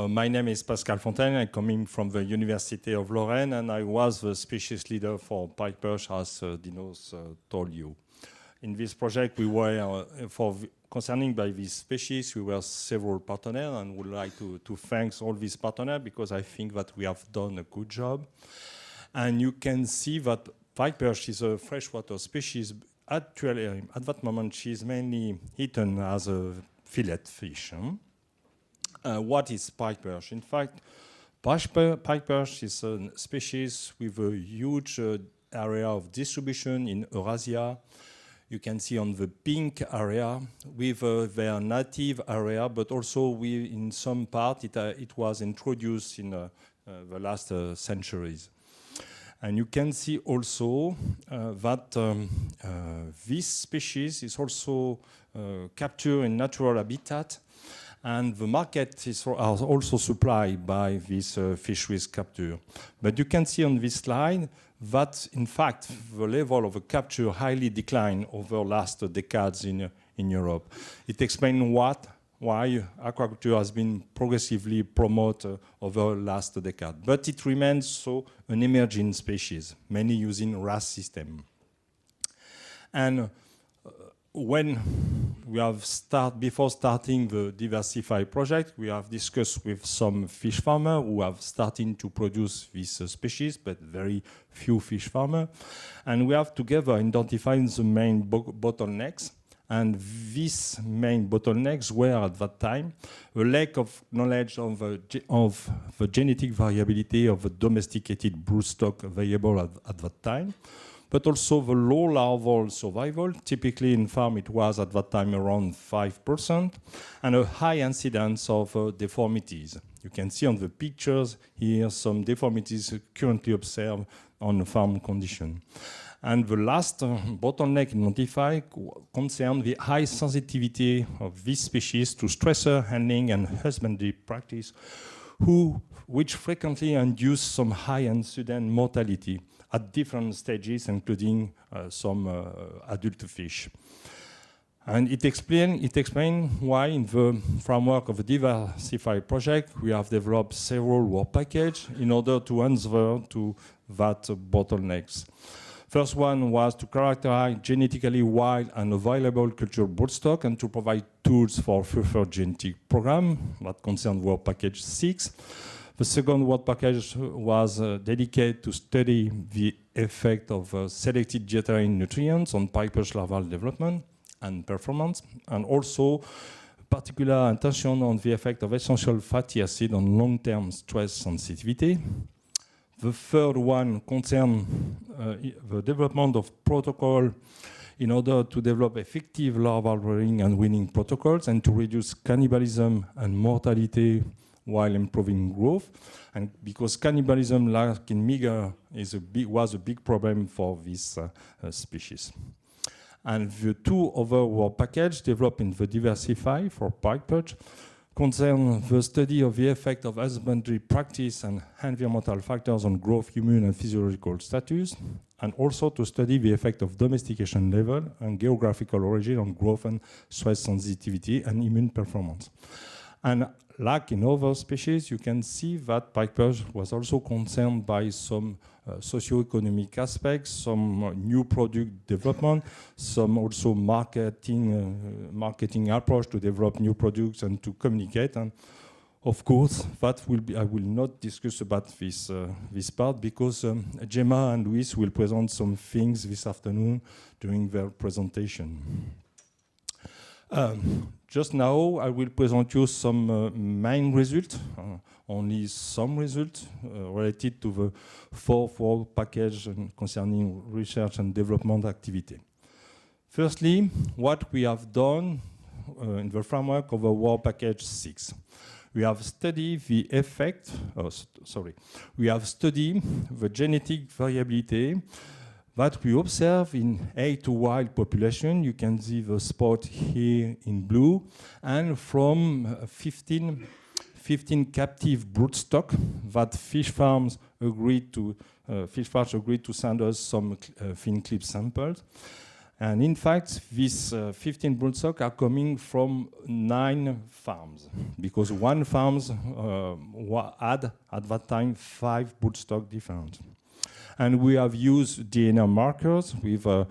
My name is Pascal Fontaine. I'm coming from the University of Lorraine, and I was the species leader for pike perch, as Dinos told you. In this project, we were, concerning by this species, we were several partners, and would like to thank all these partners because I think that we have done a good job. And you can see that pike perch is a freshwater species. Actually, at that moment, she is mainly eaten as a fillet fish. What is pike perch? In fact, pike perch is a species with a huge area of distribution in Eurasia. You can see on the pink area with their native area, but also in some part it was introduced in the last centuries. And you can see also that this species is also captured in natural habitat, and the market is also supplied by this fisheries capture. But you can see on this slide that, in fact, the level of the capture highly declined over last decades in Europe. It explains why aquaculture has been progressively promoted over the last decade. But it remains so an emerging species, many using RAS system. And when we have before starting the Diversify project, we have discussed with some fish farmers who have started to produce this species, but very few fish farmers. And we have together identified the main bottlenecks. And these main bottlenecks were at that time a lack of knowledge of the genetic variability of the domesticated broodstock available at that time, but also the low larval survival. Typically in farm it was at that time around 5%, and a high incidence of deformities. You can see on the pictures here some deformities currently observed on farm condition. And the last bottleneck identified concerned the high sensitivity of this species to stressor handling and husbandry practice, which frequently induce some high and sudden mortality at different stages, including some adult fish. And it explains why in the framework of the Diversify project, we have developed several work packages in order to answer to that bottlenecks. First one was to characterize genetically wild and available cultural broodstock and to provide tools for further genetic program that concerned work package 6. The second work package was dedicated to study the effect of selected dietary nutrients on pike perch larval development and performance, and also particular attention on the effect of essential fatty acid on long-term stress sensitivity. The third one concerned the development of protocol in order to develop effective larval rearing and weaning protocols and to reduce cannibalism and mortality while improving growth. And because cannibalism, like in meager, was a big problem for this species. And the two other work packages developed in the Diversify for pike perch concern the study of the effect of husbandry practice and environmental factors on growth, immune and physiological status, and also to study the effect of domestication level and geographical origin on growth and stress sensitivity and immune performance. And like in other species, you can see that pike perch was also concerned by some socioeconomic aspects, some new product development, some also marketing approach to develop new products and to communicate. And of course, that will be, I will not discuss about this part because Gemma and Luis will present some things this afternoon during their presentation. Just now, I will present you some main results, only some results related to the fourth work package concerning research and development activity. Firstly, what we have done in the framework of the work package 6. We have studied the effect, we have studied the genetic variability that we observe in 8 wild population. You can see the spot here in blue, and from 15 captive broodstock that fish farms agreed to send us some fin clip samples. And in fact, these 15 broodstock are coming from 9 farms, because one farm had, at that time, 5 broodstock different. And we have used DNA markers with a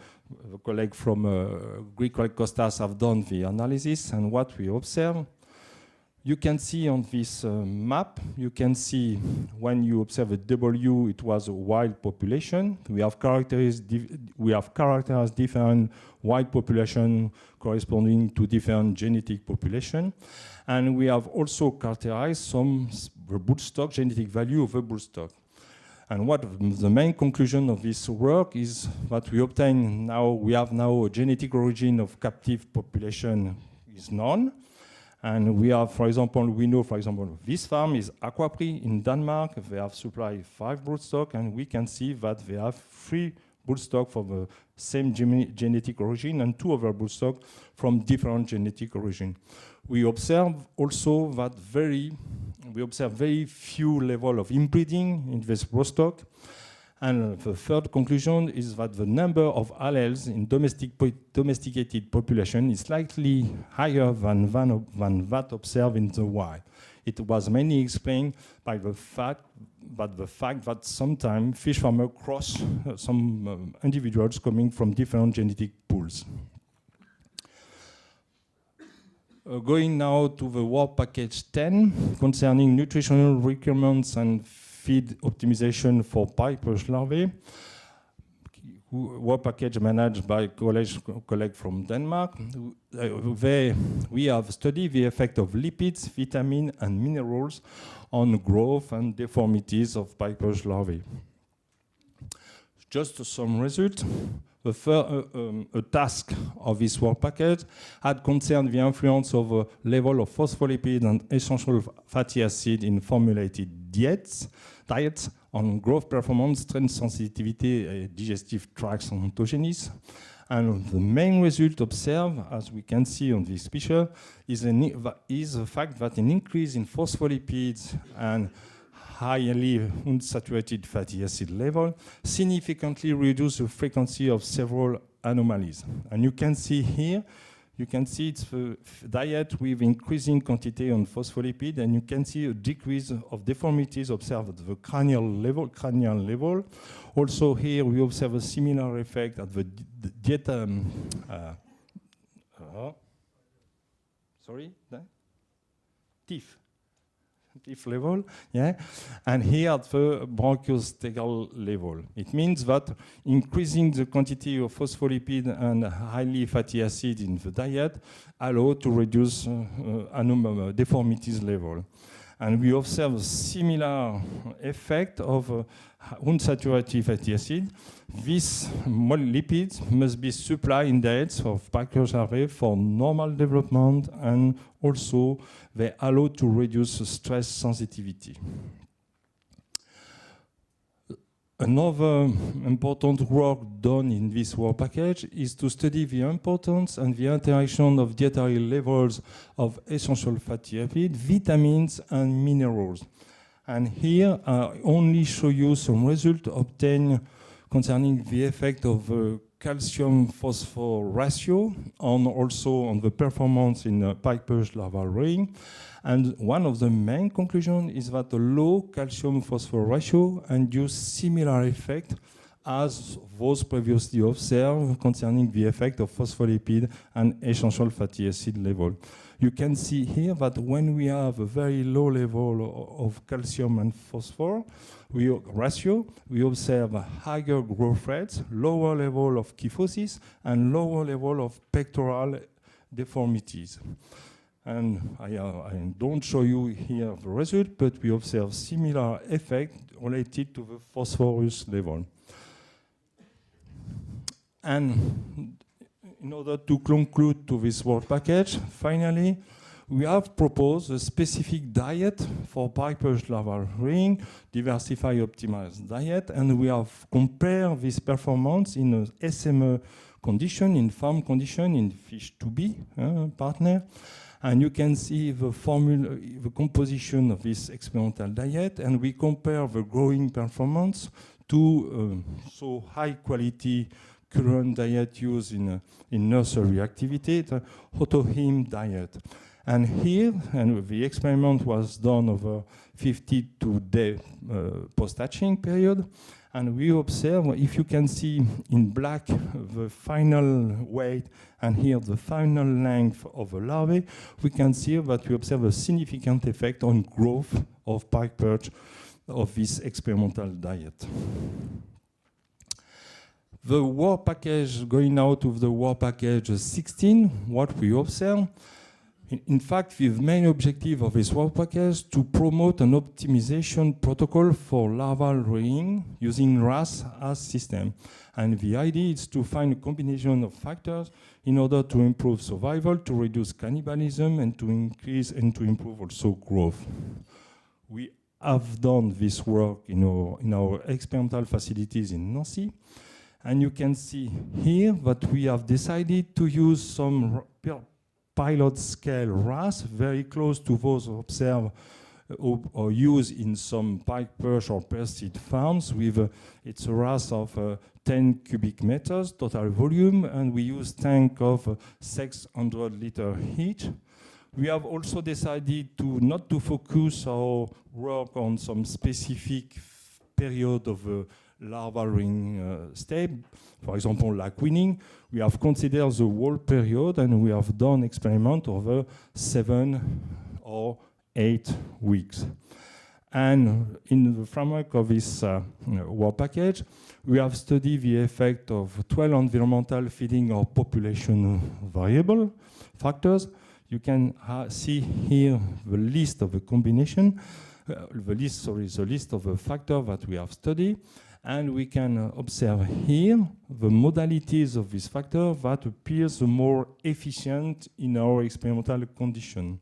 colleague from Greek colleague Kostas have done the analysis, and what we observe, you can see on this map, you can see when you observe a W, it was a wild population. We have characterized different wild population corresponding to different genetic population. And we have also characterized some broodstock, genetic value of a broodstock. And what the main conclusion of this work is that we have now a genetic origin of captive population is known. And we have, for example, we know, for example, this farm is Aquapri in Denmark. They have supplied 5 broodstock, and we can see that they have 3 broodstock from the same genetic origin and 2 other broodstock from different genetic origin. We observe also that very few level of inbreeding in this broodstock. And the third conclusion is that the number of alleles in domesticated population is slightly higher than that observed in the wild. It was mainly explained by the fact that sometimes fish farmers cross some individuals coming from different genetic pools. Going now to the work package 10 concerning nutritional requirements and feed optimization for piper's larvae. Work package managed by a colleague from Denmark. We have studied the effect of lipids, vitamins, and minerals on growth and deformities of piper's larvae. Just some results. A task of this work package had concerned the influence of a level of phospholipids and essential fatty acid in formulated diets on growth performance, strength sensitivity, digestive tract ontogenesis. And the main result observed, as we can see on this picture, is the fact that an increase in phospholipids and highly unsaturated fatty acid level significantly reduce the frequency of several anomalies. And you can see here, it's a diet with increasing quantity on phospholipid, and you can see a decrease of deformities observed at the cranial level. Also here we observe a similar effect at the teeth level, yeah, and here at the bronchiostegal level. It means that increasing the quantity of phospholipid and highly fatty acid in the diet allow to reduce deformities level. And we observe a similar effect of unsaturated fatty acid. These lipids must be supplied in diets of piper's larvae for normal development, and also they allow to reduce stress sensitivity. Another important work done in this work package is to study the importance and the interaction of dietary levels of essential fatty acids, vitamins, and minerals. And here I only show you some results obtained concerning the effect of calcium-phosphor ratio and also on the performance in piper's larval rearing. And one of the main conclusions is that a low calcium-phosphor ratio induces similar effect as those previously observed concerning the effect of phospholipid and essential fatty acid level. You can see here that when we have a very low level of calcium and phosphor ratio, we observe higher growth rates, lower level of kyphosis, and lower level of pectoral deformities. And I don't show you here the result, but we observe similar effect related to the phosphorus level. And in order to conclude to this work package, finally, we have proposed a specific diet for piper's larval rearing, diversified optimized diet, and we have compared this performance in a SME condition, in farm condition, in fish 2B partner. And you can see the composition of this experimental diet, and we compare the growing performance to so high quality current diet used in nursery activity, the Autoheme diet. And here, and the experiment was done over 52-day post-hatching period, and we observe, if you can see in black the final weight and here the final length of the larvae, we can see that we observe a significant effect on growth of pike perch of this experimental diet. The war package, going out of the war package 16, what we observe, in fact, the main objective of this war package to promote an optimization protocol for larval rearing using RAS as system. And the idea is to find a combination of factors in order to improve survival, to reduce cannibalism, and to increase and to improve also growth. We have done this work in our experimental facilities in Nancy. And you can see here that we have decided to use some pilot scale RAS, very close to those observed or used in some pike perch or perch farms. With it's a RAS of 10 cubic meters total volume, and we use tank of 600 liters each. We have also decided to not to focus our work on some specific period of larval ring stage, for example, like weaning. We have considered the whole period, and we have done experiment over 7 or 8 weeks. And in the framework of this work package, we have studied the effect of 12 environmental feeding or population variable factors. You can see here the list of the combination, the list of the factors that we have studied. And we can observe here the modalities of this factor that appears more efficient in our experimental condition.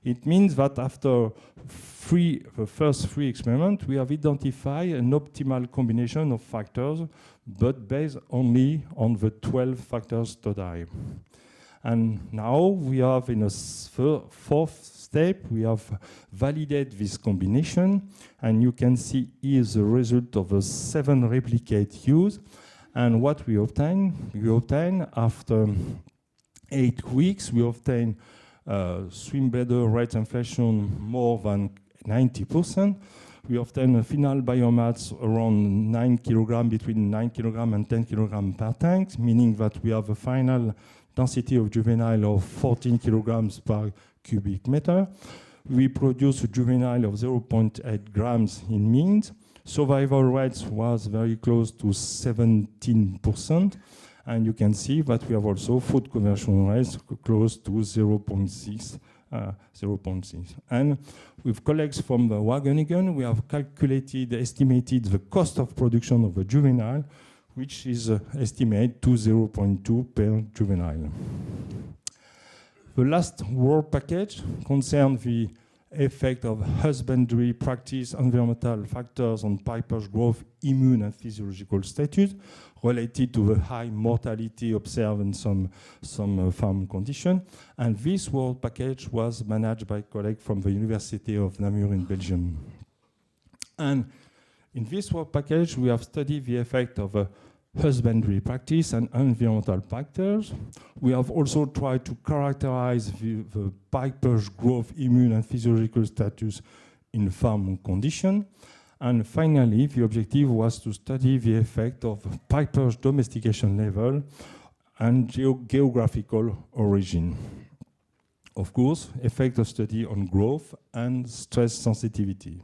It means that after the first 3 experiments, we have identified an optimal combination of factors, but based only on the 12 factors studied. And now we have, in a fourth step, we have validated this combination, and you can see here the result of a 7 replicate use. And what we obtain after 8 weeks, we obtain swim bladder rate inflation more than 90%. We obtain a final biomass around 9 kg, between 9 kg and 10 kg per tank, meaning that we have a final density of juvenile of 14 kilograms per cubic meter. We produce a juvenile of 0.8 grams in means. Survival rates was very close to 17%. And you can see that we have also food conversion rates close to 0.6. And with colleagues from the Wageningen, we have estimated the cost of production of a juvenile, which is estimated to 0.2 per juvenile. The last work package concerns the effect of husbandry practice, environmental factors on pike perch growth, immune and physiological status related to the high mortality observed in some farm conditions. And this work package was managed by colleagues from the University of Namur in Belgium. And in this work package, we have studied the effect of husbandry practice and environmental factors. We have also tried to characterize the pike perch growth, immune and physiological status in farm condition. And finally, the objective was to study the effect of pike perch domestication level and geographical origin. Of course, effect of study on growth and stress sensitivity.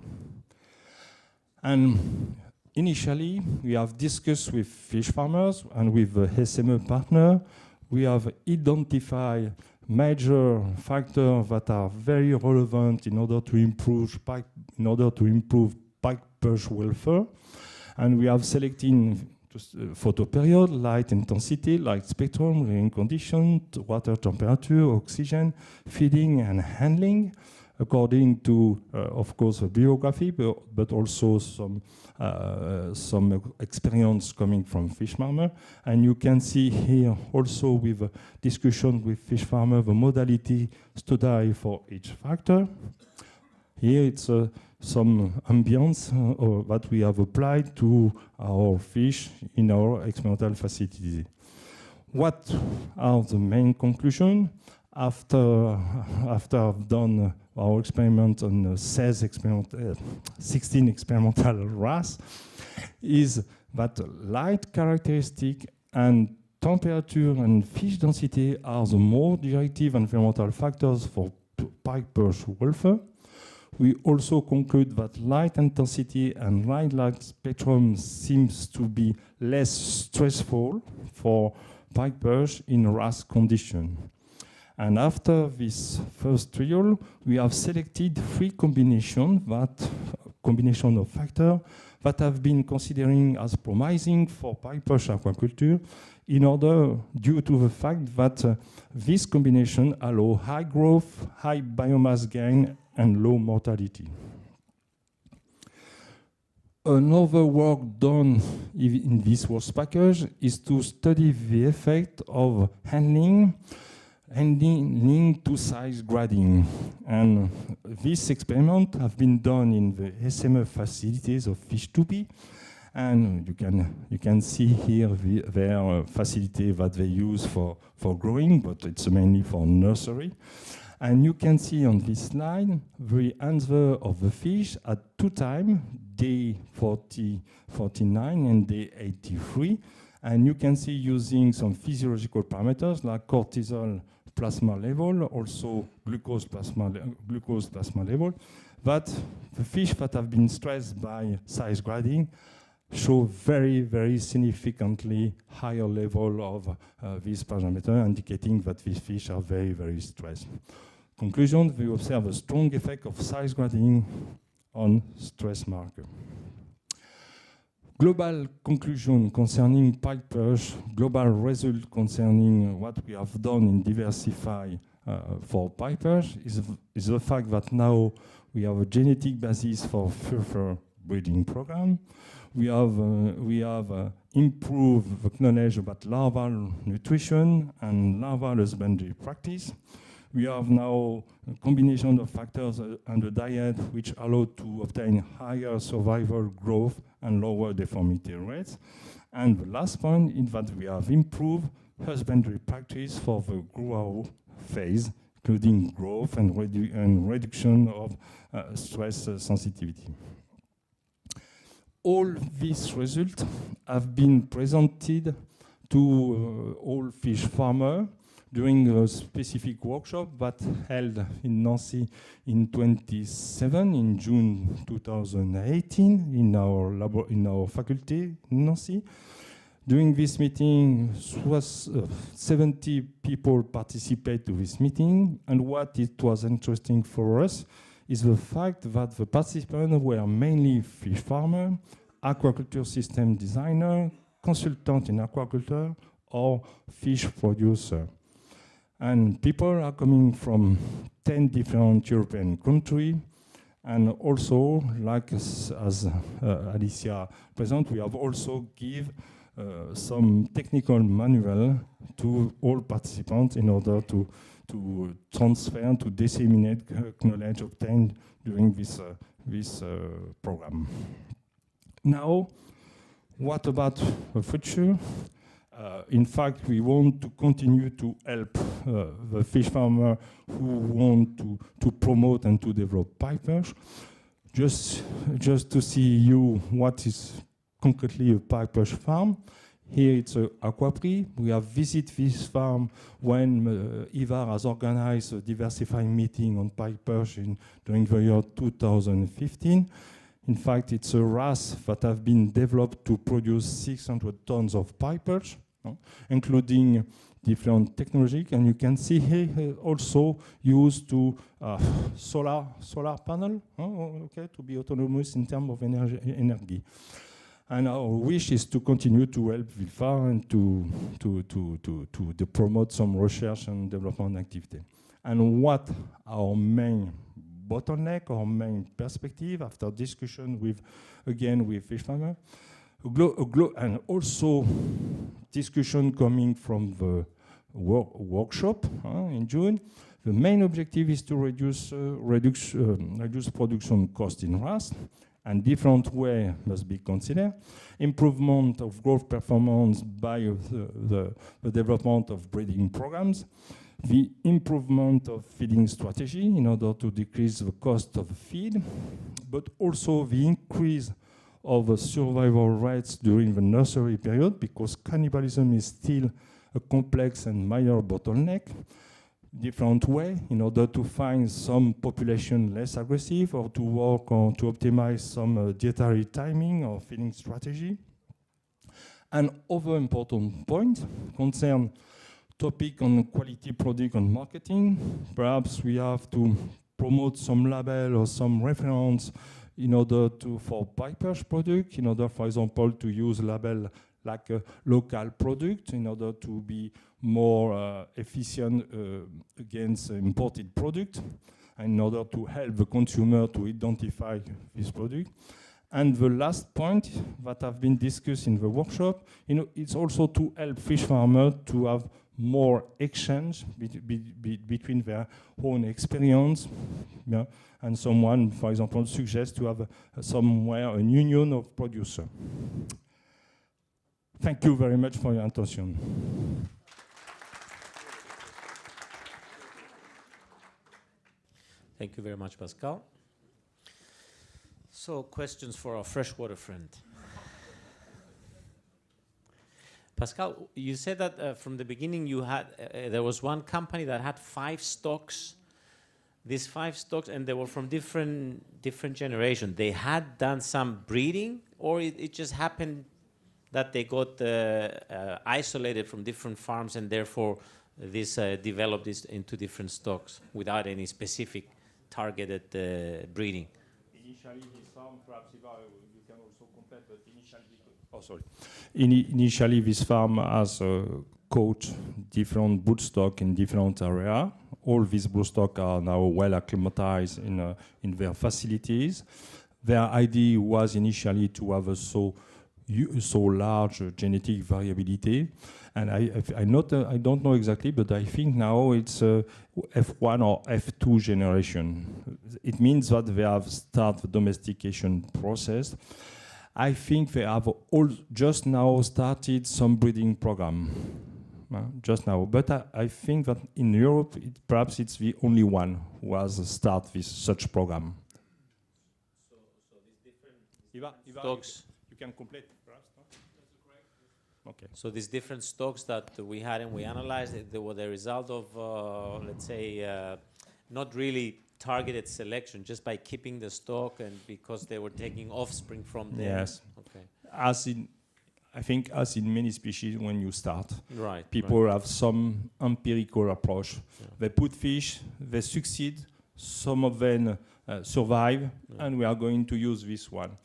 And initially, we have discussed with fish farmers and with the SME partner. We have identified major factors that are very relevant in order to improve pike perch welfare. And we have selected photo period, light intensity, light spectrum, rearing condition, water temperature, oxygen, feeding and handling, according to, of course, the biography, but also some experience coming from fish farmer. And you can see here also with a discussion with fish farmer the modality studied for each factor. Here it's some ambience that we have applied to our fish in our experimental facility. What are the main conclusions? After I've done our experiment on 16 experimental RAS, is that light characteristic and temperature and fish density are the more directive environmental factors for pike perch welfare. We also conclude that light intensity and light spectrum seems to be less stressful for pike perch in RAS condition. And after this first trial, we have selected 3 combinations of factors that have been considering as promising for pike perch aquaculture due to the fact that this combination allow high growth, high biomass gain, and low mortality. Another work done in this work package is to study the effect of handling to size grading. And this experiment have been done in the SME facilities of Fish2B. And you can see here their facility that they use for growing, but it's mainly for nursery. And you can see on this slide the answer of the fish at 2 times, day 49 and day 83. And you can see using some physiological parameters like cortisol plasma level, also glucose plasma level, that the fish that have been stressed by size grading show very, very significantly higher level of this parameter, indicating that these fish are very, very stressed. Conclusion, we observe a strong effect of size grading on stress marker. Global conclusion concerning pike perch, global result concerning what we have done in Diversify for pike perch is the fact that now we have a genetic basis for further breeding program. We have improved the knowledge about larval nutrition and larval husbandry practice. We have now a combination of factors and the diet which allow to obtain higher survival growth and lower deformity rates. And the last point is that we have improved husbandry practice for the grow phase, including growth and reduction of stress sensitivity. All these results have been presented to all fish farmers during a specific workshop that held in Nancy in 27, in June 2018, in our faculty in Nancy. During this meeting, 70 people participated to this meeting, and what it was interesting for us is the fact that the participants were mainly fish farmers, aquaculture system designer, consultant in aquaculture, or fish producer. And people are coming from 10 different European countries. And also, like as Alicia present, we have also give some technical manual to all participants in order to transfer, to disseminate knowledge obtained during this program. Now, what about the future? In fact, we want to continue to help the fish farmer who want to promote and to develop pike perch. Just to see you what is concretely a pike perch farm. Here it's Aquapri. We have visited this farm when IVAR has organized a diversified meeting on pike perch during the year 2015. In fact, it's a RAS that have been developed to produce 600 tons of pike perch, including different technology. And you can see here also used to solar panel, okay, to be autonomous in terms of energy. And our wish is to continue to help VIFA and to promote some research and development activity. And what our main bottleneck or main perspective after discussion with fish farmer, and also discussion coming from the workshop in June, The main objective is to reduce production cost in RAS, and different way must be considered. Improvement of growth performance by the development of breeding programs, the improvement of feeding strategy in order to decrease the cost of feed, but also the increase of the survival rates during the nursery period, because cannibalism is still a complex and minor bottleneck. Different way in order to find some population less aggressive, or to work on to optimize some dietary timing or feeding strategy. And other important point concern topic on quality product and marketing. Perhaps we have to promote some label or some reference in order to, for pike perch product, in order, for example, to use label like a local product in order to be more efficient against imported product, in order to help the consumer to identify this product. And the last point that have been discussed in the workshop, it's also to help fish farmers to have more exchange between their own experience. Yeah? And someone, for example, suggests to have somewhere a union of producers. Thank you very much for your attention. Thank you very much, Pascal. So, questions for our freshwater friend. Pascal, you said that from the beginning you had there was one company that had 5 stocks. These 5 stocks, and they were from different generations. They had done some breeding, or it just happened that they got isolated from different farms, and therefore this developed this into different stocks without any specific targeted breeding. Initially, this farm, perhaps you can also compare, but initially this farm has caught different broodstock in different areas. All these broodstock are now well acclimatized in their facilities. Their idea was initially to have a so large genetic variability, and I don't know exactly, but I think now it's F1 or F2 generation. It means that they have started the domestication process. I think they have all just now started some breeding program, just now. But I think that in Europe, perhaps it's the only one who has started with such program. So these different stocks. You can complete, perhaps, no? That's correct. Okay. So these different stocks that we had and we analyzed, they were the result of, let's say, not really targeted selection, just by keeping the stock and because they were taking offspring from them. Yes. Okay. I think as in many species, when you start, Right. people have some empirical approach. Yeah. They put fish, they succeed, some of them survive, and we are going to use this one.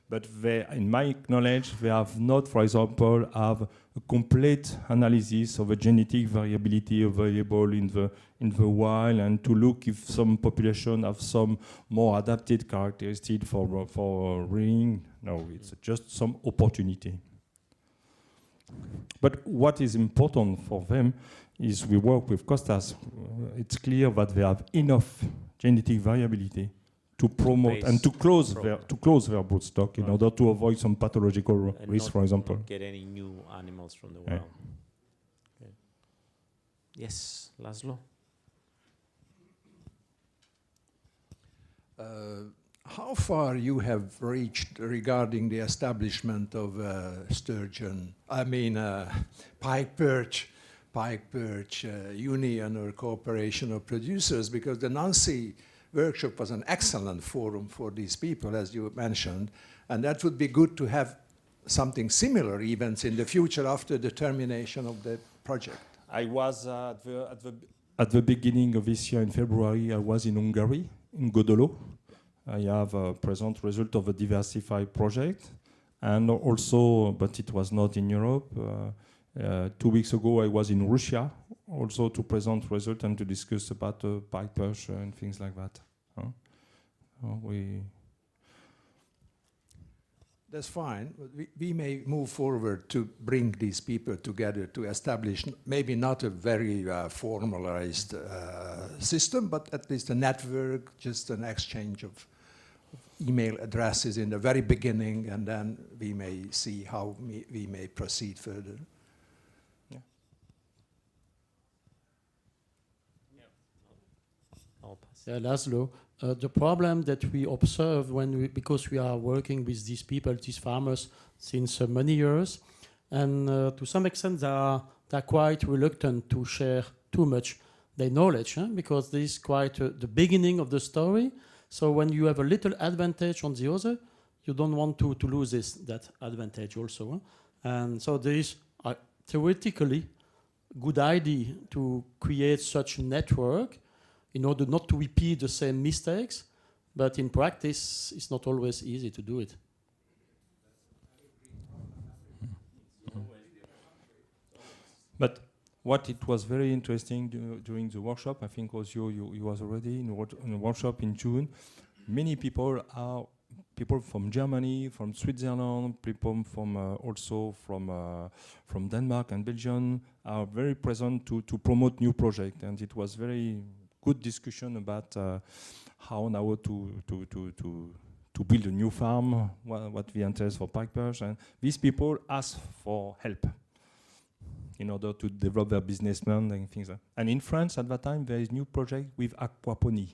But they, in my knowledge, they have not, for example, have a complete analysis of the genetic variability available in the wild, and to look if some population have some more adapted characteristics for rearing. No, it's just some opportunity. But what is important for them is we work with Costas. It's clear that they have enough genetic variability to promote and to close their broodstock in order to avoid some pathological risk, for example. Not get any new animals from the wild. Okay. Yes, Laszlo. How far you have reached regarding the establishment of sturgeon? I mean, pike perch union or cooperation of producers, because the Nancy workshop was an excellent forum for these people, as you mentioned, and that would be good to have something similar events in the future after the termination of the project. I was at the beginning of this year in February. I was in Hungary, in Godolo. I have a present result of a diversified project, and also, but it was not in Europe. 2 weeks ago, I was in Russia, also to present result and to discuss about pike perch and things like that. That's fine. But we may move forward to bring these people together to establish maybe not a very formalized system, but at least a network, just an exchange of email addresses in the very beginning, and then we may see how we may proceed further. I'll pass. Yeah, Laszlo, the problem that we observe because we are working with these people, these farmers, since many years, and to some extent they're quite reluctant to share too much their knowledge, because this is quite the beginning of the story. So when you have a little advantage on the other, you don't want to lose that advantage also. And so there is theoretically good idea to create such a network in order not to repeat the same mistakes, but in practice, it's not always easy to do it. But what it was very interesting during the workshop, I think was you was already in a workshop in June. Many people are people from Germany, from Switzerland, people from also from Denmark and Belgium are very present to promote new projects, and it was very good discussion about how now to build a new farm, what the interest for pipers, and these people ask for help in order to develop their business plan and things like that. And in France at that time there is new project with aquaponie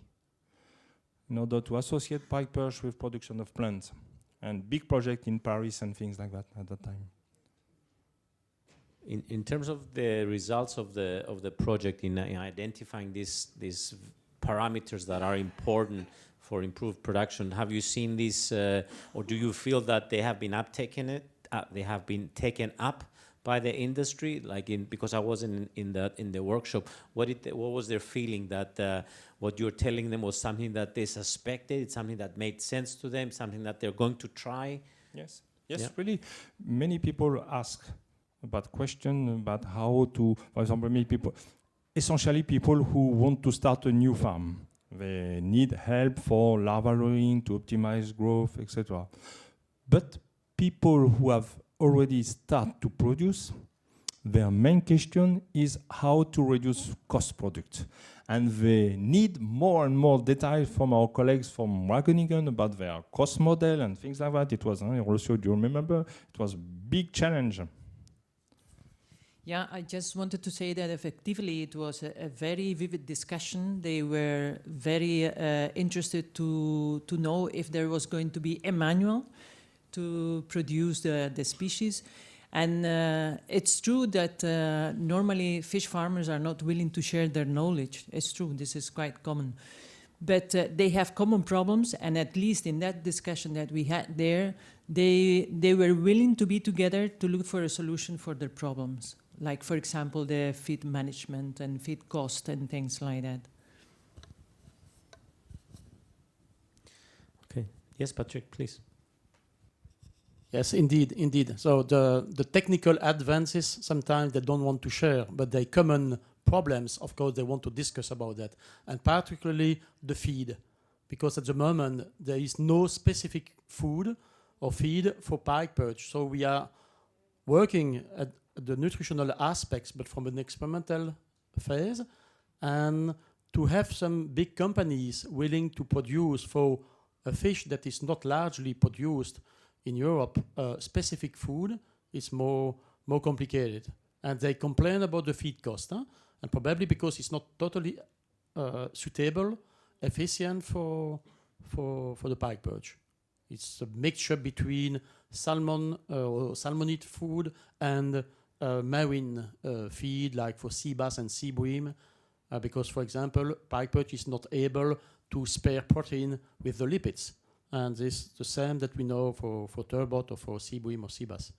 in order to associate pipers with production of plants, and big project in Paris and things like that at that time. In terms of the results of the project in identifying these parameters that are important for improved production, have you seen this, or do you feel that they have been they have been taken up by the industry? Because I wasn't in the workshop, what was their feeling that what you're telling them was something that they suspected, something that made sense to them, something that they're going to try? Yes, yes, Yeah. really. Many people ask about question about how to, for example, many people, essentially people who want to start a new farm. They need help for larval rearing, to optimize growth, etc. But people who have already started to produce, their main question is how to reduce cost product. And they need more and more details from our colleagues from Wageningen about their cost model and things like that. It was also, do you remember? It was a big challenge. Yeah, I just wanted to say that effectively it was a very vivid discussion. They were very interested to know if there was going to be a manual to produce the species. And it's true that normally fish farmers are not willing to share their knowledge. It's true, this is quite common. But they have common problems, and at least in that discussion that we had there, they were willing to be together to look for a solution for their problems. Like, for example, the feed management and feed cost and things like that. Okay. Yes, Patrick, please. Yes, indeed. So the technical advances, sometimes they don't want to share, but the common problems, of course, they want to discuss about that. And particularly the feed, because at the moment there is no specific food or feed for pike perch. So we are working at the nutritional aspects, but from an experimental phase, and to have some big companies willing to produce for a fish that is not largely produced in Europe, specific food is more complicated. And they complain about the feed cost, and probably because it's not totally suitable, efficient for the pike perch. It's a mixture between salmon or salmonid food and marine feed, like for sea bass and sea bream, because, for example, pike perch is not able to spare protein with the lipids. And this is the same that we know for turbot or for sea bream or sea bass.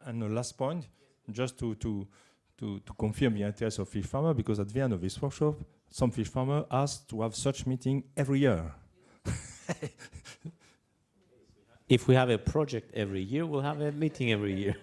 And the last point, just to confirm the interest of fish farmer, because at the end of this workshop, some fish farmer asked to have such meeting every year. If we have a project every year, we'll have a meeting every year.